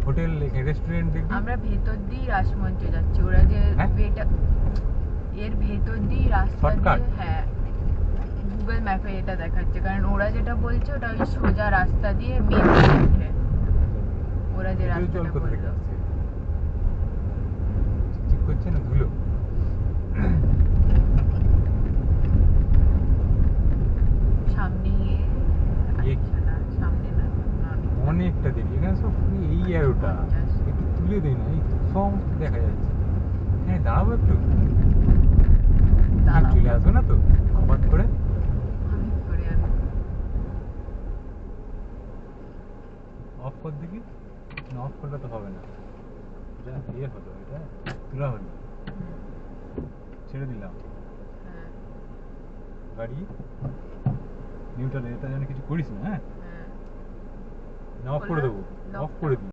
Hotel restaurant দেখবি। আমরা ভেতর দিয়ে রাসমঞ্চ যাচ্ছি, ওরা যে এর ভেতর দিয়ে রাস্তা দিয়ে, হ্যাঁ গুগল ম্যাপে এটা দেখাচ্ছে, কারণ ওরা যেটা বলছে ওটা ওই সোজা রাস্তা দিয়ে মেন রোডে, ওরা যে রাস্তাটা বললো। ঠিক করছে না ধুলো। সামনে সামনে না অনেকটা দেখি এখানে সব এই আর ওটা একটু তুলে দেয় না, এই সমস্ত দেখা যাচ্ছে। হ্যাঁ দাঁড়াবো একটু, চলে আসবো না তো হঠাৎ করে। অফ কর দেখি, অফ করলে তো হবে না, যা ইয়ে হলো এটা তোলা হলো, ছেড়ে দিলাম গাড়ি নিউট্রাল, এটা যেন কিছু করিস না। হ্যাঁ অফ করে দেবো, অফ করে দিই।